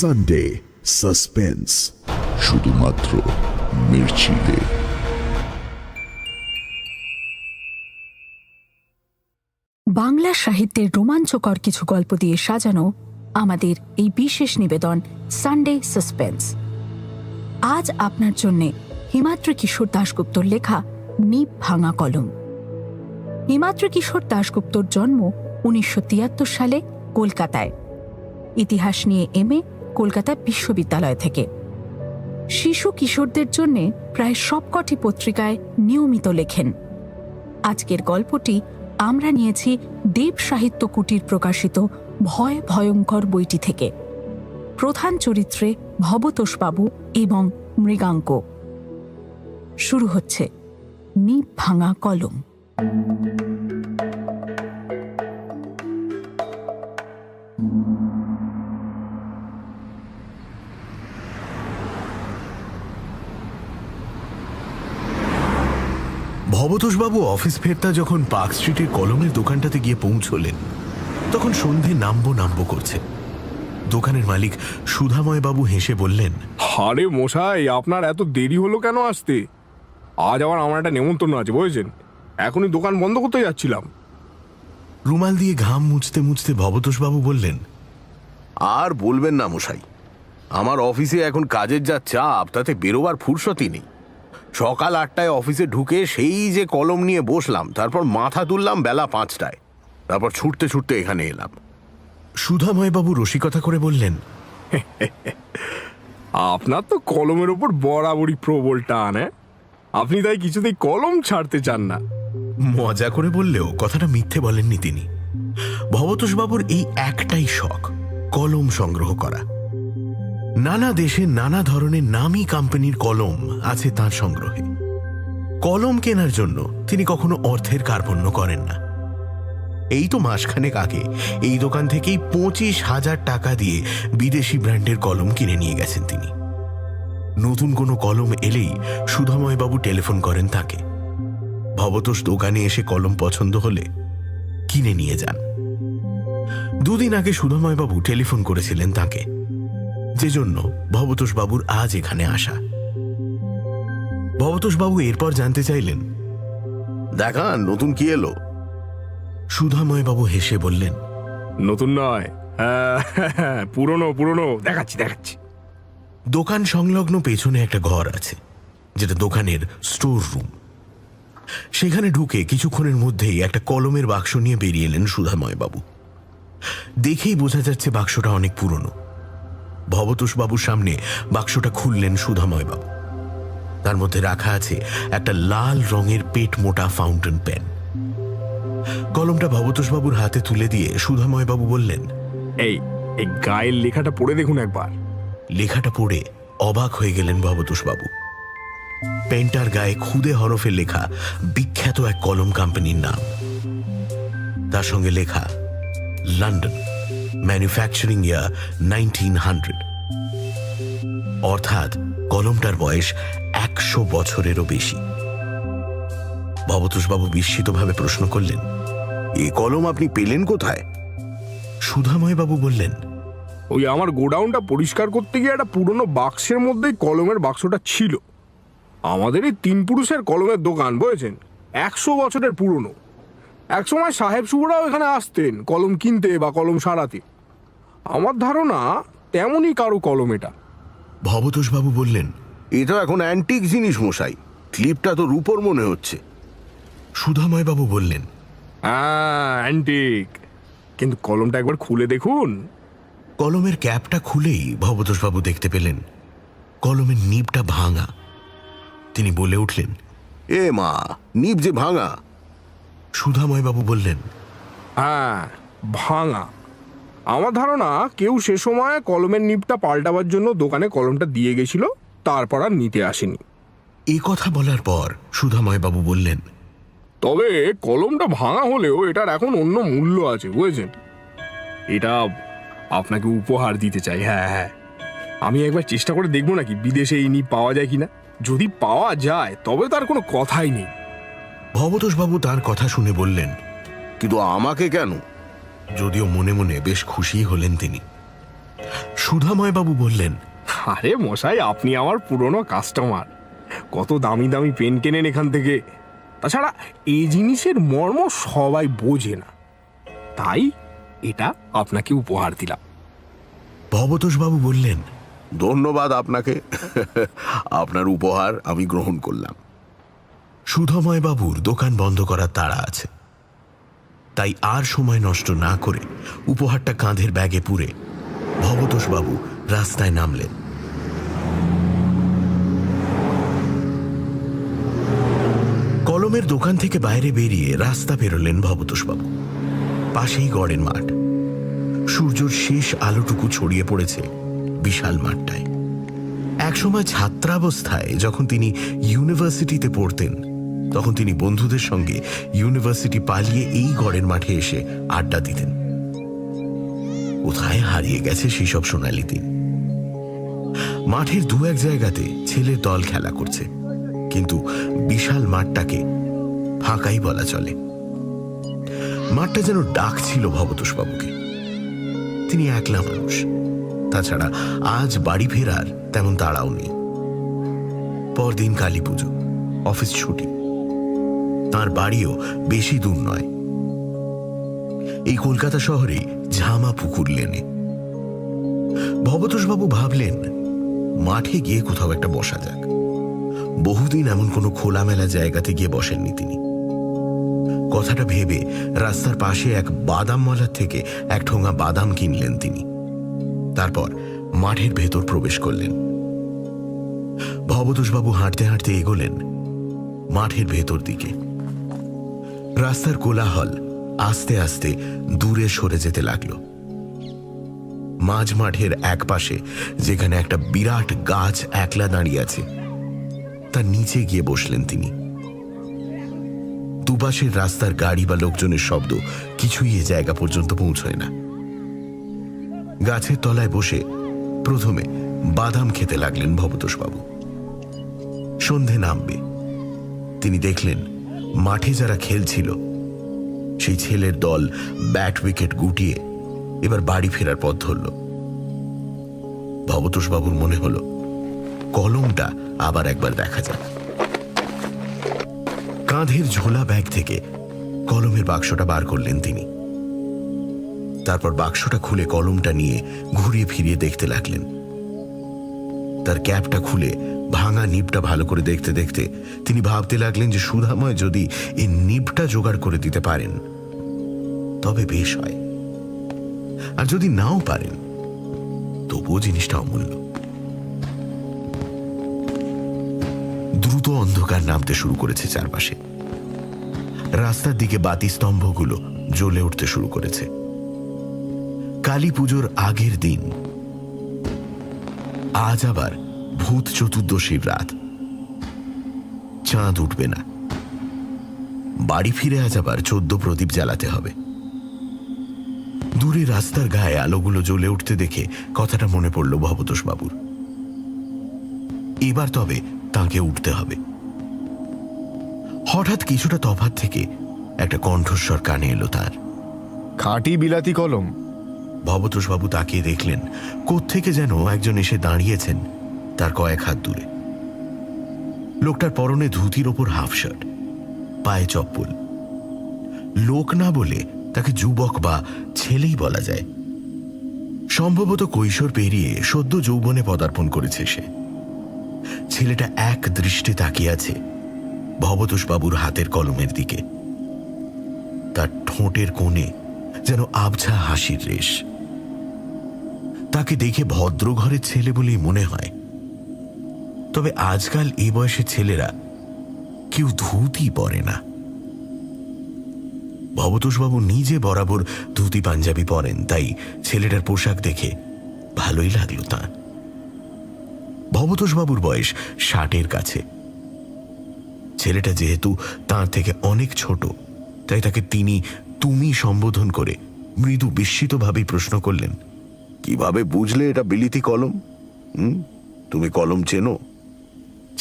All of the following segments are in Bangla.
সানডে সাসপেন্স, শুধুমাত্র মির্চিতে। বাংলা সাহিত্যের রোমাঞ্চকর কিছু গল্প দিয়ে সাজানো আমাদের এই বিশেষ নিবেদন সানডে সাসপেন্স। আজ আপনার জন্যে হিমাদ্রি কিশোর দাশগুপ্তর লেখা নিব ভাঙা কলম। হিমাদ্রি কিশোর দাশগুপ্তর জন্ম 1973 সালে কলকাতায়। ইতিহাস নিয়ে এমএ কলকাতা বিশ্ববিদ্যালয় থেকে। শিশু কিশোরদের জন্য প্রায় সবকটি পত্রিকায় নিয়মিত লেখেন। আজকের গল্পটি আমরা নিয়েছি দেব সাহিত্য কুটির প্রকাশিত ভয় ভয়ঙ্কর বইটি থেকে। প্রধান চরিত্রে ভবতোষবাবু এবং মৃগাঙ্ক। শুরু হচ্ছে নিব ভাঙা কলম। ভবতোষবাবু অফিস ফেরতা যখন পার্ক স্ট্রিটের কলমের দোকানটাতে গিয়ে পৌঁছলেন, তখন সন্ধে নামবো করছে। দোকানের মালিক সুধাময় বাবু হেসে বললেন, আরে মশাই, আপনার এত দেরি হলো কেন আসতে? আজ আবার আমার একটা নেমন্তন্ন আছে বুঝেছেন, এখনই দোকান বন্ধ করতে যাচ্ছিলাম। রুমাল দিয়ে ঘাম মুছতে মুছতে ভবতোষবাবু বললেন, আর বলবেন না মশাই, আমার অফিসে এখন কাজের যা চাপ, তাতে বেরোবার ফুরসতই নেই। সকাল 8টায় অফিসে ঢুকে সেই যে কলম নিয়ে বসলাম, তারপর মাথা তুললাম বেলা 5টায়, তারপর ছুটতে ছুটতে এখানে এলাম। সুধাময় বাবু রসিকতা করে বললেন, আপনার তো কলমের ওপর বরাবরই প্রবল টান। আপনি তাই কিছুতেই কলম ছাড়তে চান না। মজা করে বললেও কথাটা মিথ্যে বলেননি তিনি। ভবতোষবাবুর এই একটাই শখ, কলম সংগ্রহ করা। নানা দেশে নানা ধরনের নামী কোম্পানির কলম আছে তাঁর সংগ্রহে। কলম কেনার জন্য তিনি কখনো অর্থের কার্পণ্য করেন না। এই তো মাসখানেক আগে এই দোকান থেকেই 25,000 টাকা দিয়ে বিদেশি ব্র্যান্ডের কলম কিনে নিয়ে গেছেন তিনি। নতুন কোনো কলম এলেই সুধাময়বাবু টেলিফোন করেন তাকে। ভবতোষ দোকানে এসে কলম পছন্দ হলে কিনে নিয়ে যান। 2 দিন আগে সুধাময়বাবু টেলিফোন করেছিলেন তাকে, যে জন্য ভবতোষবাবুর আজ এখানে আসা। ভবতোষবাবু এরপর জানতে চাইলেন, দেখান নতুন কি এলো। সুধাময়বাবু হেসে বললেন, নতুন নয়, পুরনো দেখাচ্ছি। দোকান সংলগ্ন পেছনে একটা ঘর আছে, যেটা দোকানের স্টোর রুম। সেখানে ঢুকে কিছুক্ষণের মধ্যেই একটা কলমের বাক্স নিয়ে বেরিয়ে এলেন সুধাময়বাবু। দেখেই বোঝা যাচ্ছে বাক্সটা অনেক পুরনো। ভবতোষবাবুর সামনে বাক্সটা খুললেন সুধাময়বাবু। তার মধ্যে রাখা আছে একটা লাল রঙের পেট মোটা ফাউন্টেন পেন। কলমটা ভবতোষবাবুর হাতে তুলে দিয়ে সুধাময়বাবু বললেন, এই গায়ের লেখাটা পড়ে দেখুন একবার। লেখাটা পড়ে অবাক হয়ে গেলেন ভবতোষবাবু। পেনটার গায়ে খুদে হরফে লেখা বিখ্যাত এক কলম কোম্পানির নাম। তার সঙ্গে লেখা লন্ডন, ম্যানুফ্যাকচারিং ইয়ার 1900। অর্থাৎ কলমটার বয়স 100 বছরেরও বেশি। ভবতোষবাবু বিস্মিতভাবে প্রশ্ন করলেন, এ কলম আপনি পেলেন কোথায়? সুধাময়বাবু বললেন, ওই আমার গোডাউনটা পরিষ্কার করতে গিয়ে একটা পুরনো বাক্সের মধ্যেই কলমের বাক্সটা ছিল। আমাদের এই 3 পুরুষের কলমের দোকান বুঝেছেন, 100 বছরের পুরনো। একসময় সাহেব শুভরাও এখানে আসতেন কলম কিনতে বা কলম সারাতে। আমার ধারণা তেমনই কারো কলম এটা। ভবতোষবাবু বললেন, এ তো এখন অ্যান্টিক জিনিস মশাই, ক্লিপটা তো রূপোর মনে হচ্ছে। সুধাময়বাবু বললেন, অ্যান্টিক, কিন্তু কলমটা একবার খুলে দেখুন। কলমের ক্যাপটা খুলেই ভবতোষবাবু দেখতে পেলেন কলমের নিবটা ভাঙা। তিনি বলে উঠলেন, এ মা, নিব যে ভাঙা। সুধাময়বাবু বললেন, ভাঙা। আমার ধারণা কেউ সে সময় কলমের নিবটা পাল্টাবার জন্য দোকানে কলমটা দিয়ে গেছিল, তারপর আর নিতে আসেনি। এ কথা বলার পর সুধাময়বাবু বললেন, তবে কলমটা ভাঙা হলেও এটার এখন অন্য মূল্য আছে বুঝেছেন। এটা আপনাকে উপহার দিতে চাই। হ্যাঁ, আমি একবার চেষ্টা করে দেখবো নাকি বিদেশে এই নিব পাওয়া যায় কিনা। যদি পাওয়া যায় তবে তার কোনো কথাই নেই। ভবতোষবাবু তার কথা শুনে বললেন, কিন্তু আমাকে কেন? যদিও মনে মনে বেশ খুশি হলেন তিনি। সুধাময় বাবু বললেন, আরে মশাই, আপনি আমার পুরনো কাস্টমার। কত দামি দামি পেন কেনেন এখান থেকে। তাছাড়া এই জিনিসের মর্ম সবাই বোঝে না, তাই এটা আপনাকে উপহার দিলাম। ভবতোষবাবু বললেন, ধন্যবাদ আপনাকে। আপনার উপহার আমি গ্রহণ করলাম। সুধময় বাবুর দোকান বন্ধ করার তাড়া আছে, তাই আর সময় নষ্ট না করে উপহারটা কাঁধের ব্যাগে পুরে ভবতোষবাবু রাস্তায় নামলেন। কলমের দোকান থেকে বাইরে বেরিয়ে রাস্তা বেরোলেন ভবতোষবাবু। পাশেই গড়ের মাঠ। সূর্যের শেষ আলোটুকু ছড়িয়ে পড়েছে বিশাল মাঠটায়। একসময় ছাত্রাবস্থায় যখন তিনি ইউনিভার্সিটিতে পড়তেন, তখন তিনি বন্ধুদের সঙ্গে ইউনিভার্সিটি পালিয়ে এই গড়ের মাঠে এসে আড্ডা দিতেন। কোথায় হারিয়ে গেছে সেসব সোনালি দিন। মাঠের দু এক জায়গাতে ছেলের দল খেলা করছে, কিন্তু বিশাল মাঠটাকে ফাঁকাই বলা চলে। মাঠটা যেন ডাকছিল ভবতোষবাবুকে। তিনি একলা মানুষ, তাছাড়া আজ বাড়ি ফেরার তেমন তাড়াও নেই। পরদিন কালী পুজো, অফিস ছুটি। তার বাড়িও বেশি দূর নয়, এই কলকাতা শহরে ঝামা পুকুর লেনে। ভবতোষবাবু ভাবলেন মাঠে গিয়ে কোথাও একটা বসা যাক। বহুদিন এমন কোনো খোলামেলা জায়গাতে গিয়ে বসেননি তিনি। কথাটা ভেবে রাস্তার পাশে এক বাদামওয়ালার থেকে এক ঠোঙা বাদাম কিনলেন তিনি। তারপর মাঠের ভেতর প্রবেশ করলেন। ভবতোষবাবু হাঁটতে হাঁটতে এগোলেন মাঠের ভেতর দিকে। রাস্তার কোলাহল আস্তে আস্তে দূরে সরে যেতে লাগলো। মাঝ মাঠের এক পাশে যেখানে একটা বিরাট গাছ একলা দাঁড়িয়ে আছে, তার নিচে গিয়ে বসলেন তিনি। দুপাশের রাস্তার গাড়ি বা লোকজনের শব্দ কিছুই এ জায়গা পর্যন্ত পৌঁছয় না। গাছের তলায় বসে প্রথমে বাদাম খেতে লাগলেন ভবতোষবাবু। সন্ধে নামবে। তিনি দেখলেন মাঠে যারা খেলছিল সেই ছেলের দল ব্যাট উইকেট গুটিয়ে এবার বাড়ি ফেরার পথ ধরল। ভবতোষবাবুর মনে হলো কলমটা আবার একবার দেখা যাক। কাঁধের ঝোলা ব্যাগ থেকে কলমের বাক্সটা বার করলেন তিনি। তারপর বাক্সটা খুলে কলমটা নিয়ে ঘুরিয়ে ফিরিয়ে দেখতে লাগলেন। তার ক্যাপটা খুলে ভাঙা নিবটা ভালো করে দেখতে দেখতে তিনি ভাবতে লাগলেন যে সুধাময় যদি এই নিবটা জোগাড় করে দিতে পারেন তবে বেশ হয়, আর যদি নাও পারেন তবুও জিনিসটা অমূল্য। দ্রুত অন্ধকার নামতে শুরু করেছে চারপাশে। রাস্তার দিকে বাতি স্তম্ভগুলো জ্বলে উঠতে শুরু করেছে। কালী পুজোর আগের দিন। আজ আবার ভূত চতুর্দশীর রাত। চাঁদ উঠবে না। বাড়ি ফিরে আজ আবার 14 প্রদীপ জ্বালাতে হবে। দূরে রাস্তার গায়ে আলোগুলো জ্বলে উঠতে দেখে কথাটা মনে পড়ল ভবতোষবাবুর। এবার তবে তাকে উঠতে হবে। হঠাৎ কিছুটা তফাৎ থেকে একটা কণ্ঠস্বর কানে এলো তার। খাঁটি বিলাতি কলম। ভবতোষবাবু তাকিয়ে দেখলেন কোত্থেকে যেন একজন এসে দাঁড়িয়েছেন তার কয়েক হাত দূরে। লোকটার পরনে ধুতির ওপর হাফ শার্ট, পায়ে চপ্পল। লোক না বলে তাকে যুবক বা ছেলেই বলা যায়। সম্ভবত কৈশোর পেরিয়ে সদ্য যৌবনে পদার্পণ করেছে সে। ছেলেটা এক দৃষ্টে তাকিয়ে আছে ভবতোষবাবুর হাতের কলমের দিকে। তার ঠোঁটের কোণে যেন আবছা হাসির রেশ। তাকে দেখে ভদ্র ঘরের ছেলে বলেই মনে হয়। তবে আজকাল এই বয়সের ছেলেরা কেউ ধুতি পরে না। ভবতোষবাবু নিজে বরাবর ধুতি পাঞ্জাবি পরেন, তাই ছেলেটার পোশাক দেখে ভালোই লাগলো তাঁর। ভবতোষবাবুর বয়স 60-এর কাছে। ছেলেটা যেহেতু তাঁর থেকে অনেক ছোট, তাই তাকে তিনি তুমি সম্বোধন করে মৃদু বিস্মিতভাবেই প্রশ্ন করলেন, কিভাবে বুঝলে এটা বিলিতি কলম? তুমি কলম চেনো?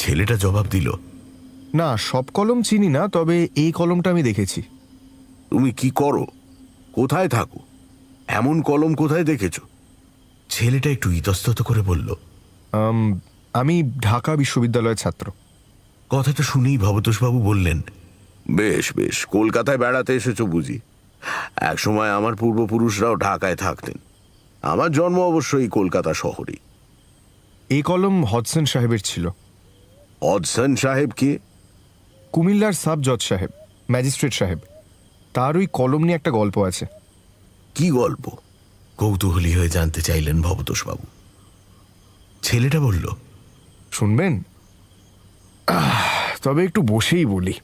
ছেলেটা জবাব দিল, না, সব কলম চিনি না, তবে এই কলমটা আমি দেখেছি। তুমি কি করো? কোথায় থাকো? এমন কলম কোথায় দেখেছো? ছেলেটা একটু ইতস্তত করে বলল, আমি ঢাকা বিশ্ববিদ্যালয়ের ছাত্র। কথাটা শুনেই ভবতোষবাবু বললেন, বেশ বেশ, কলকাতায় বেড়াতে এসেছো বুঝি। এক সময় আমার পূর্বপুরুষরাও ঢাকায় থাকতেন। আমার জন্ম অবশ্যই কলকাতা শহরেই। এই কলম হডসন সাহেবের ছিল। অদসন সাহেব কে? কুমিল্লার সাব জজ সাহেব, ম্যাজিস্ট্রেট সাহেব। তার ওই কলম নিয়ে একটা গল্প আছে। কি গল্প? কৌতূহলী হয়ে জানতে চাইলেন ভবতোষবাবু। ছেলেটা বলল, শুনবেন? তবে একটু বসেই বলি,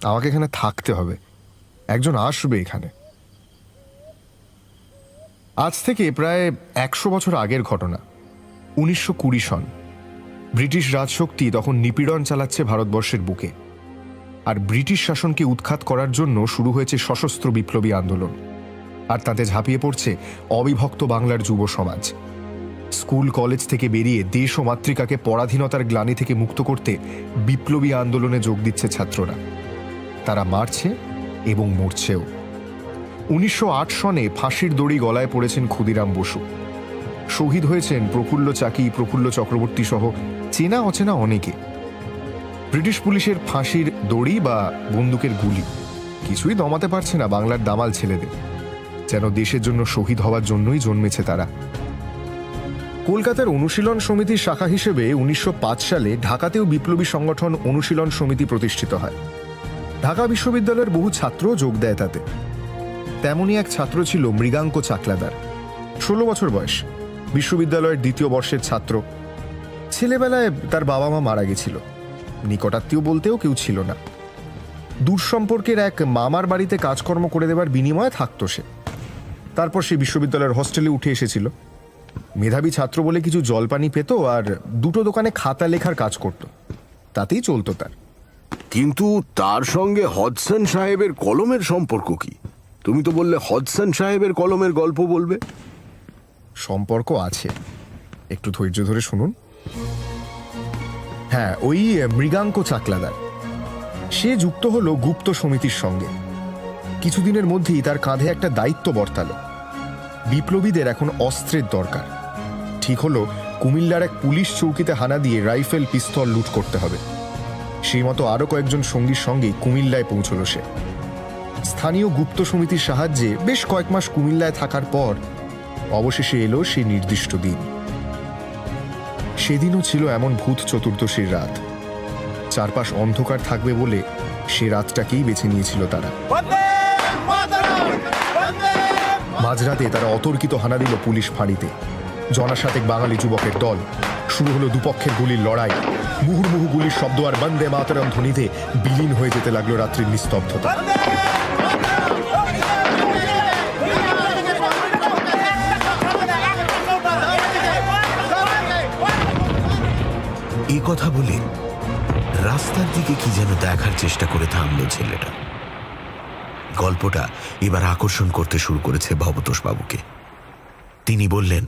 আমাকে এখানে থাকতে হবে, একজন আসবে এখানে। আজ থেকে প্রায় 100 বছর আগের ঘটনা, 1920 সন। ব্রিটিশ রাজশক্তি তখন নিপীড়ন চালাচ্ছে ভারতবর্ষের বুকে, আর ব্রিটিশ শাসনকে উৎখাত করার জন্য শুরু হয়েছে সশস্ত্র বিপ্লবী আন্দোলন। আর তাতে ঝাঁপিয়ে পড়ছে অবিভক্ত বাংলার যুব সমাজ। স্কুল কলেজ থেকে বেরিয়ে দেশ ও মাতৃকাকে পরাধীনতার গ্লানি থেকে মুক্ত করতে বিপ্লবী আন্দোলনে যোগ দিচ্ছে ছাত্ররা। তারা মারছে এবং মরছেও। 1908 সনে ফাঁসির দড়ি গলায় পড়েছেন ক্ষুদিরাম বসু। শহীদ হয়েছেন প্রফুল্ল চাকি, প্রফুল্ল চক্রবর্তী সহ চেনা অচেনা অনেকে। ব্রিটিশ পুলিশের ফাঁসির দড়ি বা বন্দুকের গুলি কিছুই দমাতে পারছে না বাংলার দামাল ছেলেদের, যেন দেশের জন্য শহীদ হওয়ার জন্যই জন্মেছে তারা। কলকাতার অনুশীলন সমিতির শাখা হিসেবে 1905 সালে ঢাকাতেও বিপ্লবী সংগঠন অনুশীলন সমিতি প্রতিষ্ঠিত হয়। ঢাকা বিশ্ববিদ্যালয়ের বহু ছাত্র যোগ দেয় তাতে। তেমনই এক ছাত্র ছিল মৃগাঙ্ক চাকলাদার। 16 বছর বয়স, বিশ্ববিদ্যালয়ের 2য় বর্ষের ছাত্র। ছেলেবেলায় তার বাবা মা মারা গেছিল, নিকটাত্মীয় বলতেও কেউ ছিল না। দূর সম্পর্কের এক মামার বাড়িতে কাজকর্ম করে দেবার বিনিময়ে থাকতো সে। তারপর সে বিশ্ববিদ্যালয়ের হোস্টেলে উঠে এসেছিল। মেধাবী ছাত্র বলে কিছু জলপানি পেত আর 2টো দোকানে খাতা লেখার কাজ করত, তাতেই চলতো তার। কিন্তু তার সঙ্গে হডসন সাহেবের কলমের সম্পর্ক কি? তুমি তো বললে হডসন সাহেবের কলমের গল্প বলবে। সম্পর্ক আছে, একটু ধৈর্য ধরে শুনুন। হ্যাঁ, ওই মৃগাঙ্ক চাকলাদার, সে যুক্ত হলো গুপ্ত সমিতির সঙ্গে। কিছুদিনের মধ্যেই তার কাঁধে একটা দায়িত্ব বর্তালো। বিপ্লবীদের এখন অস্ত্রের দরকার। ঠিক হলো কুমিল্লার এক পুলিশ চৌকিতে হানা দিয়ে রাইফেল, পিস্তল লুট করতে হবে। সেই মতো আরো কয়েকজন সঙ্গীর সঙ্গে কুমিল্লায় পৌঁছল সে। স্থানীয় গুপ্ত সমিতির সাহায্যে বেশ কয়েক মাস কুমিল্লায় থাকার পর অবশেষে এলো সেই নির্দিষ্ট দিন। সেদিনও ছিল এমন ভূত চতুর্দশীর রাত। চারপাশ অন্ধকার থাকবে বলে সে রাতটাকেই বেছে নিয়েছিল তারা। মাঝরাতে তারা অতর্কিত হানা দিল পুলিশ ফাঁড়িতে। জনশাতেক বাঙালি যুবকের দল। শুরু হলো দুপক্ষের গুলির লড়াই। মুহুর্মুহু গুলির শব্দ আর বন্দে মাতরম ধ্বনিতে বিলীন হয়ে যেতে লাগলো রাত্রির নিস্তব্ধতা। এই কথা বলে রাস্তার দিকে কি যেন দেখার চেষ্টা করে থামল ছেলেটা। গল্পটা এবার আকর্ষণ করতে শুরু করেছে ভবতোষবাবুকে। তিনি বললেন,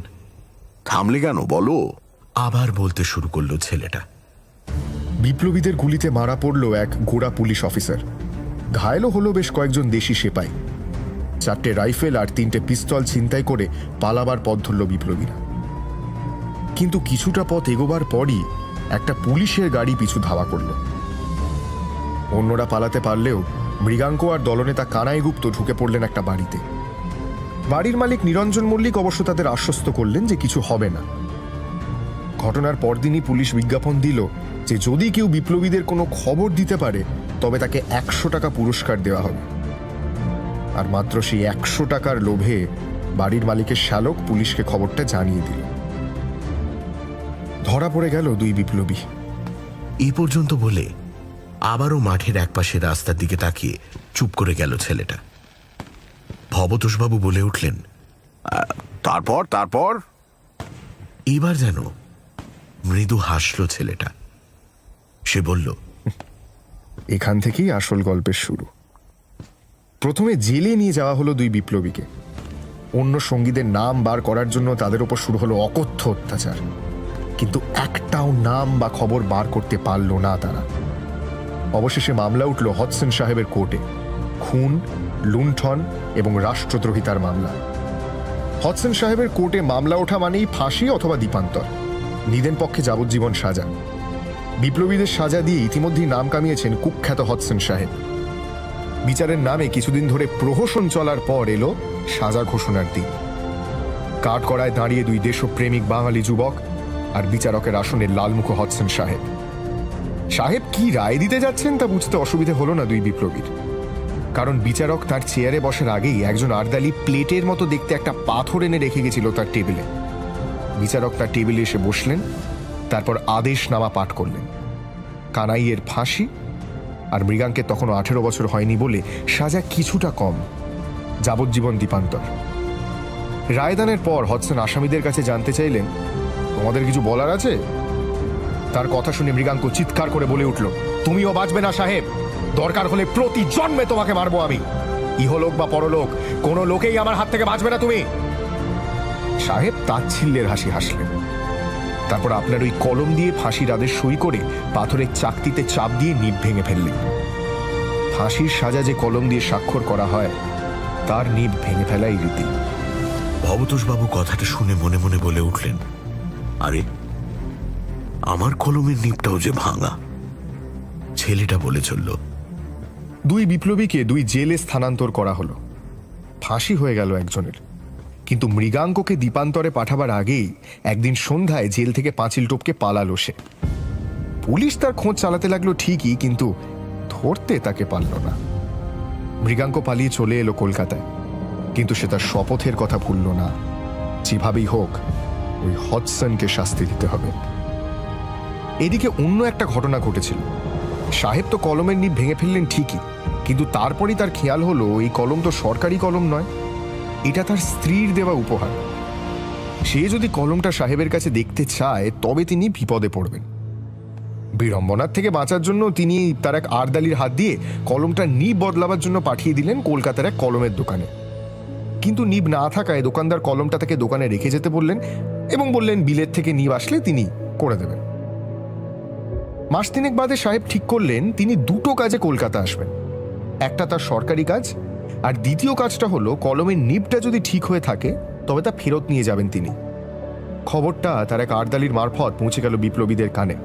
থামলে কেন বলো? আবার বলতে শুরু করলো ছেলেটা। বিপ্লবীদের গুলিতে মারা পড়ল এক গোড়া পুলিশ অফিসার। ঘায়েলও হলো বেশ কয়েকজন দেশি সেপাই। 4টে রাইফেল আর 3টে পিস্তল ছিনতাই করে পালাবার পথ ধরল বিপ্লবীরা। কিন্তু কিছুটা পথ এগোবার পরই একটা পুলিশের গাড়ি পিছু ধাওয়া করল। অন্যরা পালাতে পারলেও মৃগাঙ্ক আর দলনেতা কানাই গুপ্ত ঢুকে পড়লেন একটা বাড়িতে। বাড়ির মালিক নিরঞ্জন মল্লিক অবশ্য তাদের আশ্বস্ত করলেন যে কিছু হবে না। ঘটনার পরদিনই পুলিশ বিজ্ঞাপন দিল যে যদি কেউ বিপ্লবীদের কোনো খবর দিতে পারে তবে তাকে 100 টাকা পুরস্কার দেওয়া হবে। আর মাত্র সেই 100 টাকার লোভে বাড়ির মালিকের শ্যালক পুলিশকে খবরটা জানিয়ে দিল। ধরা পড়ে গেল 2 বিপ্লবী। এই পর্যন্ত বলে আবারও মাঠের একপাশে রাস্তার দিকে তাকিয়ে চুপ করে গেল ছেলেটা। ভবতোষবাবু বলে উঠলেন, তারপর তারপর এবার যেন মৃদু হাসল ছেলেটা। সে বলল, এখান থেকেই আসল গল্পের শুরু। প্রথমে জেলে নিয়ে যাওয়া হলো 2 বিপ্লবীকে। অন্য সঙ্গীদের নাম বার করার জন্য তাদের উপর শুরু হলো অকথ্য অত্যাচার। কিন্তু একটাও নাম বা খবর বার করতে পারল না তারা। অবশেষে মামলা উঠল হডসন সাহেবের কোর্টে। খুন, লুণ্ঠন এবং রাষ্ট্রদ্রোহিতার মামলা। হডসন সাহেবের কোর্টে মামলা ওঠা মানেই ফাঁসি অথবা দ্বীপান্তর, নিদেন পক্ষে যাবজ্জীবন সাজা। বিপ্লবীদের সাজা দিয়ে ইতিমধ্যেই নাম কামিয়েছেন কুখ্যাত হডসন সাহেব। বিচারের নামে কিছুদিন ধরে প্রহসন চলার পর এলো সাজা ঘোষণার দিন। কাঠগড়ায় দাঁড়িয়ে দুই দেশপ্রেমিক বাঙালি যুবক আর বিচারকের আসনে লালমুখ হডসন সাহেব। সাহেব কি রায় দিতে যাচ্ছেন তা বুঝতে অসুবিধে হলো না দুই বিপ্লবীর, কারণ বিচারক তার চেয়ারে বসার আগেই একজন আর্দালি প্লেটের মতো দেখতে একটা পাথর এনে রেখে গেছিল তার টেবিলে। বিচারক তার টেবিলে এসে বসলেন, তারপর আদেশনামা পাঠ করলেন। কানাইয়ের ফাঁসি, আর মৃগাঙ্কের তখনও 18 বছর হয়নি বলে সাজা কিছুটা কম, যাবজ্জীবন দ্বীপান্তর। রায়দানের পর হডসন আসামিদের কাছে জানতে চাইলেন, তোমাদের কিছু বলার আছে? তার কথা শুনে মৃগাঙ্ক চিৎকার করে বলে উঠল, তুমিও বাঁচবে না সাহেব, দরকার হলে প্রতি জন্মে তোমাকে মারবো আমি। ইহলোক বা পরলোক কোনো লোকেই আমার হাত থেকে বাঁচবে না তুমি। সাহেব তাচ্ছিল্যের হাসি হাসলেন, তারপর আপনার ওই কলম দিয়ে ফাঁসির আদেশ সই করে পাথরের চাকতিতে চাপ দিয়ে নিব ভেঙে ফেললেন। ফাঁসির সাজা যে কলম দিয়ে স্বাক্ষর করা হয় তার নিব ভেঙে ফেলাই রীতি। ভবতোষবাবু কথাটা শুনে মনে মনে বলে উঠলেন, আরে আমার কলমের নিবটাও যে ভাঙা। ছেলেটা বলে চলল, দুই বিপ্লবীকে দুই জেলে স্থানান্তর করা হলো। ফাঁসি হয়ে গেল একজনের, কিন্তু মৃগাঙ্ককে দ্বীপান্তরে পাঠাবার আগেই একদিন সন্ধ্যায় জেল থেকে পাঁচিল টপকে পালালো সে। পুলিশ তার খোঁজ চালাতে লাগলো ঠিকই, কিন্তু ধরতে তাকে পারল না। মৃগাঙ্ক পালিয়ে চলে এলো কলকাতায়, কিন্তু সে তার শপথের কথা ভুলল না, যেভাবেই হোক ওই হডসনকে শাস্তি দিতে হবে। এদিকে অন্য একটা ঘটনা ঘটেছিল। সাহেব তো কলমের নিব ভেঙে ফেললেন ঠিকই, কিন্তু তারপরই তার খেয়াল হলো এই কলম তো সরকারি কলম নয়, এটা তার স্ত্রীর দেওয়া উপহার। সে যদি কলমটা সাহেবের কাছে দেখতে চায় তবে তিনি বিপদে পড়বেন। বিড়ম্বনার থেকে বাঁচার জন্য তিনি তার এক আর্দালির হাত দিয়ে কলমটা নিব বদলাবার জন্য পাঠিয়ে দিলেন কলকাতার এক কলমের দোকানে। কিন্তু নিব না থাকায় দোকানদার কলমটা তাকে দোকানে রেখে যেতে বললেন এবং বললেন বিলেত থেকে নিব আসলে তিনি করে দেবেন। মাস তিনেক বাদে সাহেব ঠিক করলেন তিনি দুটো কাজে কলকাতা আসবেন। একটা তার সরকারি কাজ, আর দ্বিতীয় কাজটা হলো কলমের নিবটা যদি ঠিক হয়ে থাকে তবে তা ফেরত নিয়ে যাবেন তিনি। খবরটা তার এক আর্দালির মারফত পৌঁছে গেল বিপ্লবীদের কানে।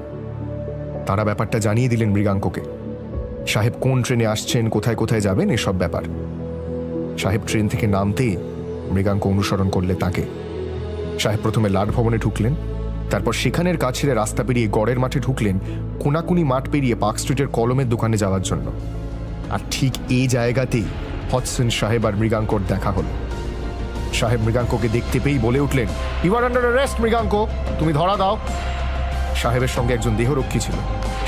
তারা ব্যাপারটা জানিয়ে দিলেন মৃগাঙ্ককে। সাহেব কোন ট্রেনে আসছেন, কোথায় কোথায় যাবেন, এসব ব্যাপার। সাহেব ট্রেন থেকে নামতেই মৃগাঙ্ক অনুসরণ করলে তাকে। সাহেব প্রথমে লাট ভবনে ঢুকলেন, তারপর সেখানের কাজ ছেড়ে রাস্তা পেরিয়ে গড়ের মাঠে ঢুকলেন, কোনাকুনি মাঠ পেরিয়ে পার্ক স্ট্রিটের কলমের দোকানে যাওয়ার জন্য। আর ঠিক এই জায়গাতেই হডসন সাহেব আর মৃগাঙ্কর দেখা হল। সাহেব মৃগাঙ্ককে দেখতে পেয়েই বলে উঠলেন, you are under arrest Mriganka, তুমি ধরা দাও। সাহেবের সঙ্গে একজন দেহরক্ষী ছিল,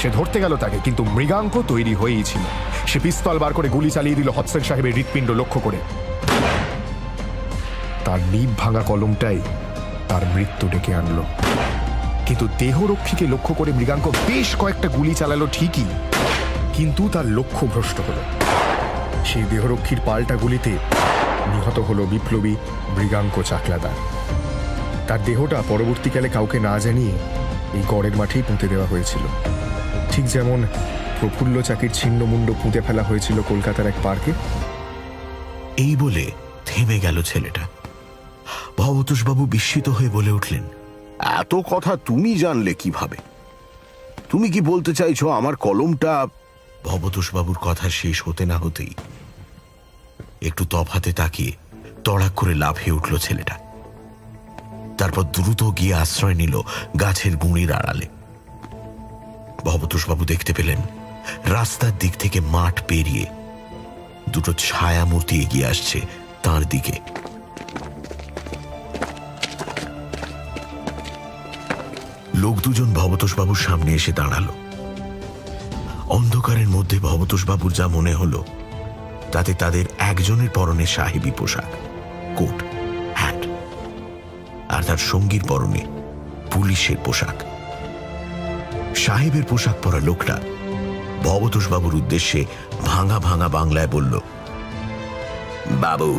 সে ধরতে গেল তাকে, কিন্তু মৃগাঙ্ক তৈরি হয়েই ছিল। সে পিস্তল বার করে গুলি চালিয়ে দিল হডসন সাহেবের হৃৎপিণ্ড লক্ষ্য করে। তার নিব ভাঙা কলমটাই তার মৃত্যু ডেকে আনলো। কিন্তু দেহরক্ষীকে লক্ষ্য করে মৃগাঙ্ক বেশ কয়েকটা গুলি চালালো ঠিকই, কিন্তু তার লক্ষ্য ভ্রষ্ট হলো। সেই দেহরক্ষীর পাল্টা গুলিতে নিহত হলো বিপ্লবী মৃগাঙ্ক চাকলাদার। তার দেহটা পরবর্তীকালে কাউকে না জানিয়ে এই গড়ের মাঠেই পুঁতে দেওয়া হয়েছিল, ঠিক যেমন প্রফুল্ল চাকির ছিন্নমুণ্ড পুঁতে ফেলা হয়েছিল কলকাতার এক পার্কে। এই বলে থেমে গেল ছেলেটা। ভবতোষবাবু বিস্মিত হয়ে বলে উঠলেন, এত কথা তুমি জানলে কিভাবে? তুমি কি বলতে চাইছো আমার কলমটা? ভবতোষবাবুর কথা শেষ হতে না হতেই একটু তফাতে তাকিয়ে তড়াক করে লাফিয়ে উঠল ছেলেটা। তারপর দ্রুত গিয়ে আশ্রয় নিল গাছের গুঁড়ির আড়ালে। ভবতোষবাবু দেখতে পেলেন রাস্তার দিক থেকে মাঠ পেরিয়ে দুটো ছায়া মূর্তি এগিয়ে আসছে তার দিকে। লোক দুজন ভবতোষবাবুর সামনে এসে দাঁড়ালো। অন্ধকারের মধ্যে ভবতোষবাবুর যা মনে হলো তাতে তাদের একজনের পরনে সাহেবী পোশাক, কোট, হ্যাট, আর তার সঙ্গীর পরনে পুলিশের পোশাক। সাহেবের পোশাক পরা লোকটা ভবতোষবাবুর উদ্দেশ্যে ভাঙা ভাঙা বাংলায় বলল, বাবু,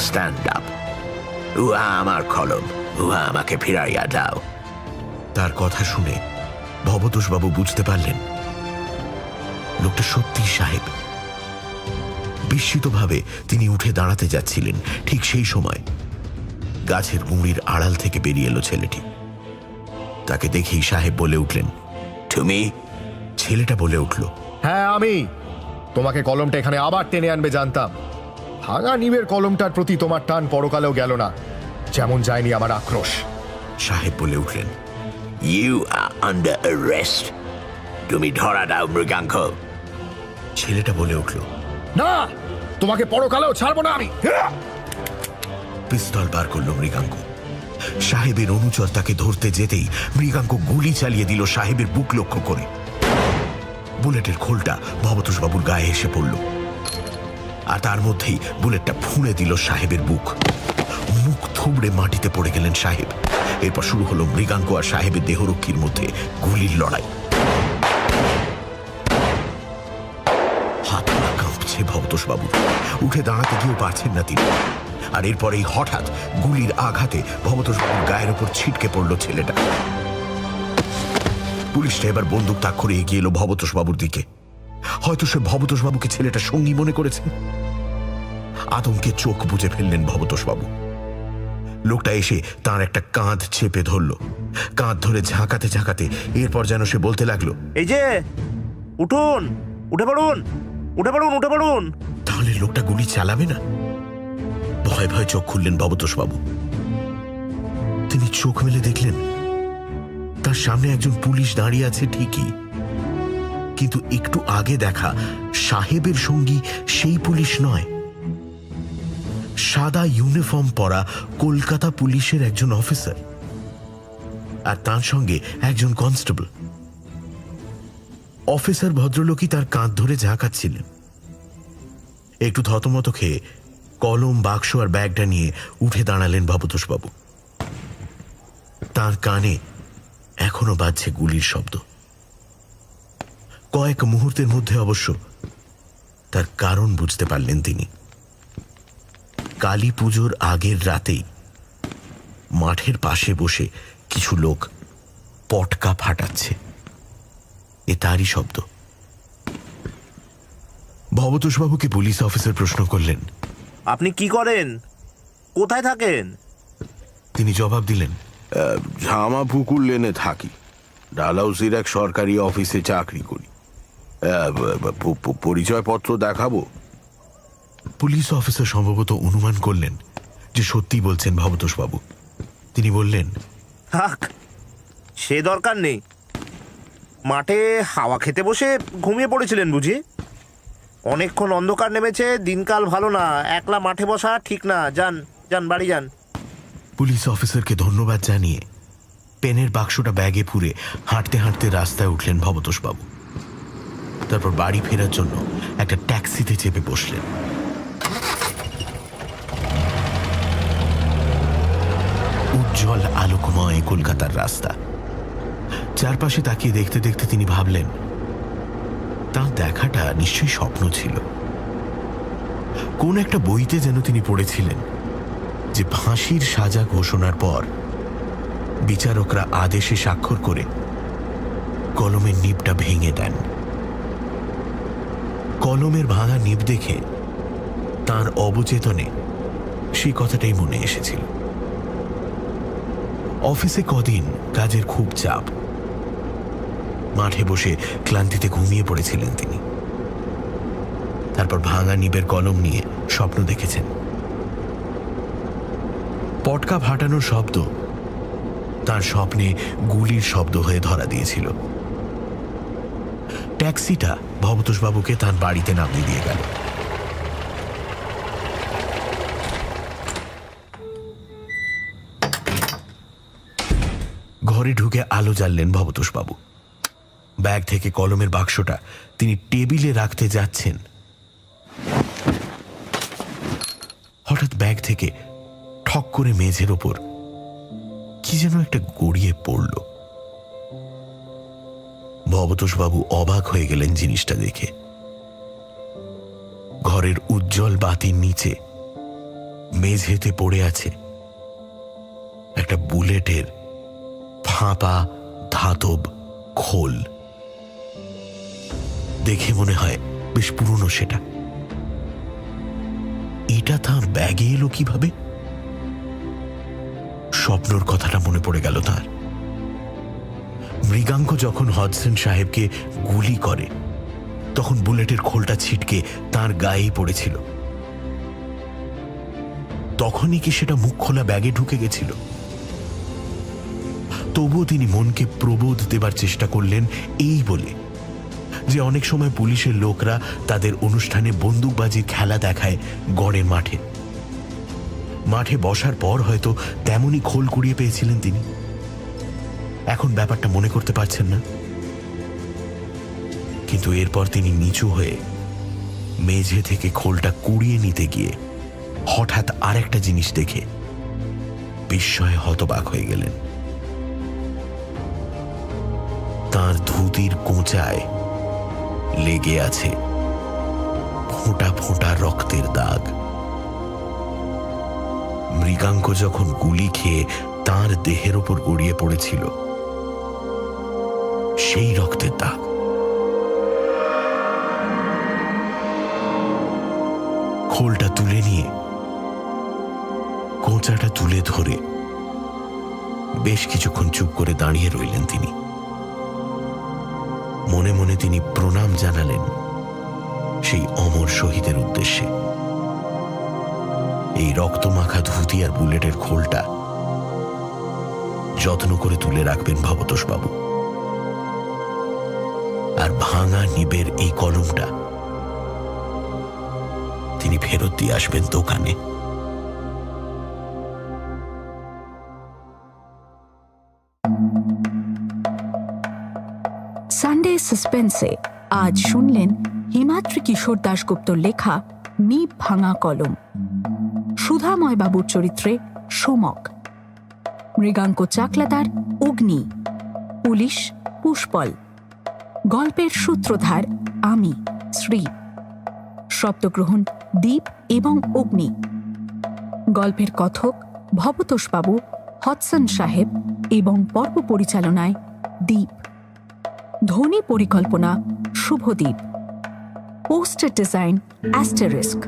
স্ট্যান্ড আপ। উহা আমার কলম, উহা আমাকে ফিরাইয়া দাও। তার কথা শুনে ভবতোষবাবু বুঝতে পারলেন লোকটা সত্যি সাহেব। বিস্মিতভাবে তিনি উঠে দাঁড়াতে যাচ্ছিলেন, ঠিক সেই সময় গাছের গুঁড়ির আড়াল থেকে বেরিয়ে এলো ছেলেটি। তাকে দেখেই সাহেব বলে উঠলেন, তুমি? ছেলেটা বলে উঠল, হ্যাঁ আমি। তোমাকে কলমটা এখানে আবার টেনে আনবে জানতাম। ভাঙা নিবের কলমটার প্রতি তোমার টান পরকালেও গেল না, যেমন যায়নি আমার আক্রোশ। সাহেব বলে উঠলেন, ইউ আর আন্ডার অ্যারেস্ট। তুমি ধরা দাও মৃগাঙ্ক। ছেলেটা বলে উঠল, না, তোমাকে পরকালেও ছাড়বো না আমি। পিস্তল বার করল মৃগাঙ্ক। সাহেবের অনুচর তাকে ধরতে যেতেই মৃগাঙ্ক গুলি চালিয়ে দিল সাহেবের বুক লক্ষ্য করে। বুলেটের খোলটা ভবতোষবাবুর গায়ে এসে পড়ল, আর তার মধ্যেই বুলেটটা ফুঁড়ে দিল সাহেবের বুক। মুখ থুবড়ে মাটিতে পড়ে গেলেন সাহেব। এরপর শুরু হলো মৃগাঙ্ক আর সাহেবের দেহরক্ষীর মধ্যে গুলির লড়াই। হাত পা কাঁপছে ভবতোষবাবুর, উঠে দাঁড়াতে গিয়েও পারছেন না তিনি। আর এরপরেই হঠাৎ গুলির আঘাতে ভবতোষবাবুর গায়ের উপর ছিটকে পড়ল ছেলেটা। পুলিশটা এবার বন্দুক তাক করে এগিয়ে এলো ভবতোষবাবুর দিকে। হয়তো সে ভবতোষবাবুকে ছেলেটা সঙ্গী মনে করেছে। আতঙ্কে চোখ বুজে ফেললেন ভবতোষবাবু। লোকটা এসে তার একটা কাঁধ চেপে ধরল। কাঁধ ধরে ঝাঁকাতে ঝাঁকাতে এরপর যেন সে বলতে লাগলো, এই যে উঠুন, উঠে পড়ুন, উঠে পড়ুন, উঠে পড়ুন। তাহলে লোকটা গুলি চালাবে না? ভয় ভয় চোখ খুললেন ভবতোষবাবু। তিনি চোখ মেলে দেখলেন তার সামনে একজন পুলিশ দাঁড়িয়ে আছে ঠিকই, কিন্তু একটু আগে দেখা সাহেবের সঙ্গী সেই পুলিশ নয়। সাদা ইউনিফর্ম পরা কলকাতা পুলিশের একজন অফিসার, আর তার সঙ্গে একজন কনস্টেবল। অফিসার ভদ্রলোকই তার কাঁধ ধরে ঝাঁকাচ্ছিলেন। একটু থতমত খেয়ে কলম, বাক্স আর ব্যাগটা নিয়ে উঠে দাঁড়ালেন ভবতোষবাবু। তার কানে এখনো বাজছে গুলির শব্দ। কয়েক মুহূর্তের মধ্যে অবশ্য তার কারণ বুঝতে পারলেন তিনি। কালী পুজোর আগের রাতেই মাঠের পাশে বসে কিছু লোক পটকা ফাটাচ্ছে, এ তারই শব্দ। ভবতোষবাবুকে পুলিশ অফিসার প্রশ্ন করলেন, আপনি কি করেন, কোথায় থাকেন? তিনি জবাব দিলেন, ঝামা পুকুর লেনে থাকি, ডালহাউসির এক সরকারি অফিসে চাকরি করি। পরিচয়পত্র দেখাবো? পুলিশ অফিসার সম্ভবত অনুমান করলেন যে সত্যি বলছেন ভবতোষবাবু। তিনি বললেন, থাক, সে দরকার নেই। মাঠে হাওয়া খেতে বসে ঘুমিয়ে পড়েছিলেন বুঝি? অনেকক্ষণ অন্ধকার নেমেছে, দিনকাল ভালো না, একলা মাঠে বসা ঠিক না। যান যান, বাড়ি যান। পুলিশ অফিসারকে ধন্যবাদ জানিয়ে পেনের বাক্সটা ব্যাগে পুরে হাঁটতে হাঁটতে রাস্তায় উঠলেন ভবতোষবাবু। তারপর বাড়ি ফেরার জন্য একটা ট্যাক্সিতে চেপে বসলেন। উজ্জ্বল আলোকময় কলকাতার রাস্তা। চারপাশে তাকিয়ে দেখতে দেখতে তিনি ভাবলেন তার দেখাটা নিশ্চয়ই স্বপ্ন ছিল। কোন একটা বইতে যেন তিনি পড়েছিলেন যে ফাঁসির সাজা ঘোষণার পর বিচারকরা আদেশে স্বাক্ষর করে কলমের নিবটা ভেঙে দেন। কলমের ভাঙা নিব দেখে তার অবচেতনে সেই কথাটাই মনে এসেছিল। অফিসে কদিন কাজের খুব চাপ। মাঠে বসে ক্লান্তিতে ঘুমিয়ে পড়েছিলেন তিনি। তারপর ভাঙা নিবের কলম নিয়ে স্বপ্ন দেখেছেন। পটকা ফাটানোর শব্দ তার স্বপ্নে গুলির শব্দ হয়ে ধরা দিয়েছিল। ট্যাক্সিটা ভবতোষবাবুকে তার বাড়িতে নামিয়ে দিয়ে গেল। ঘরে ঢুকে আলো জ্বাললেন ভবতোষবাবু। ব্যাগ থেকে কলমের বাক্সটা তিনি টেবিলে রাখতে যাচ্ছেন, হঠাৎ ব্যাগ থেকে ঠক করে মেঝের ওপর কি যেন একটা গড়িয়ে পড়ল। ভবতোষবাবু অবাক হয়ে গেলেন জিনিসটা দেখে। ঘরের উজ্জ্বল বাতির নিচে মেঝেতে পড়ে আছে একটা বুলেটের ফাঁপা ধাতব খোল। দেখে মনে হয় বেশ পুরনো সেটা। এটা তাঁর ব্যাগে এলো কিভাবে? স্বপ্নর কথাটা মনে পড়ে গেল তার। মৃগাঙ্ক যখন হডসন সাহেবকে গুলি করে তখন বুলেটের খোলটা ছিটকে তার গায়েই পড়েছিল। তখনই কি সেটা মুখ খোলা ব্যাগে ঢুকে গেছিল? তবুও তিনি মনকে প্রবোধ দেবার চেষ্টা করলেন এই বলে যে অনেক সময় পুলিশের লোকরা তাদের অনুষ্ঠানে বন্দুকবাজির খেলা দেখায় গড়ের মাঠে। মাঠে বসার পর হয়তো তেমনই খোল কুড়িয়ে পেয়েছিলেন তিনি। এখন ব্যাপারটা মনে করতে পারছেন না, কিন্তু এরপর তিনি নিচু হয়ে মেঝে থেকে খোলটা কুড়িয়ে নিতে গিয়ে হঠাৎ আরেকটা জিনিস দেখে বিস্ময়ে হতবাক হয়ে গেলেন। তার ধুতির কোঁচায় লেগে আছে ফোঁটা ফোঁটা রক্তের দাগ। মৃগাঙ্ক যখন গুলি খেয়ে তার দেহের ওপর গড়িয়ে পড়েছিল সেই রক্তের দাগ। খোলটা তুলে নিয়ে কোঁচাটা তুলে ধরে বেশ কিছুক্ষণ চুপ করে দাঁড়িয়ে রইলেন তিনি। মনে মনে তিনি প্রণাম জানালেন সেই অমর শহীদের উদ্দেশ্যে। এই রক্তমাখা ধুতি আর বুলেটের খোলটা যত্ন করে তুলে রাখবেন ভবতোষবাবু, আর ভাঙা নিবের এই কলমটা তিনি ফেরত দিয়ে আসবেন দোকানে। সানডে সাসপেন্সে আজ শুনলেন হিমাদ্রি কিশোর দাশগুপ্তর লেখা নিব ভাঙা কলম। সুধাময় বাবুর চরিত্রে সোমক, মৃগাঙ্ক চাকলাদার অগ্নি, পুলিশ পুষ্পল, গল্পের সূত্রধার আমি শ্রী, শব্দগ্রহণ দীপ এবং অগ্নি, গল্পের কথক ভবতোষবাবু, হডসন সাহেব এবং পর্ব পরিচালনায় দীপ, ধ্বনি পরিকল্পনা শুভদীপ, পোস্টার ডিজাইন অ্যাস্টেরিস্ক।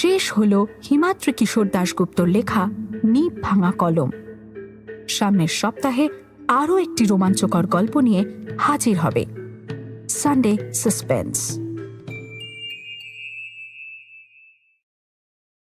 শেষ হল হিমাদ্রি কিশোর দাশগুপ্তর লেখা নিব ভাঙা কলম। সামনের সপ্তাহে আরও একটি রোমাঞ্চকর গল্প নিয়ে হাজির হবে সানডে সাসপেন্স।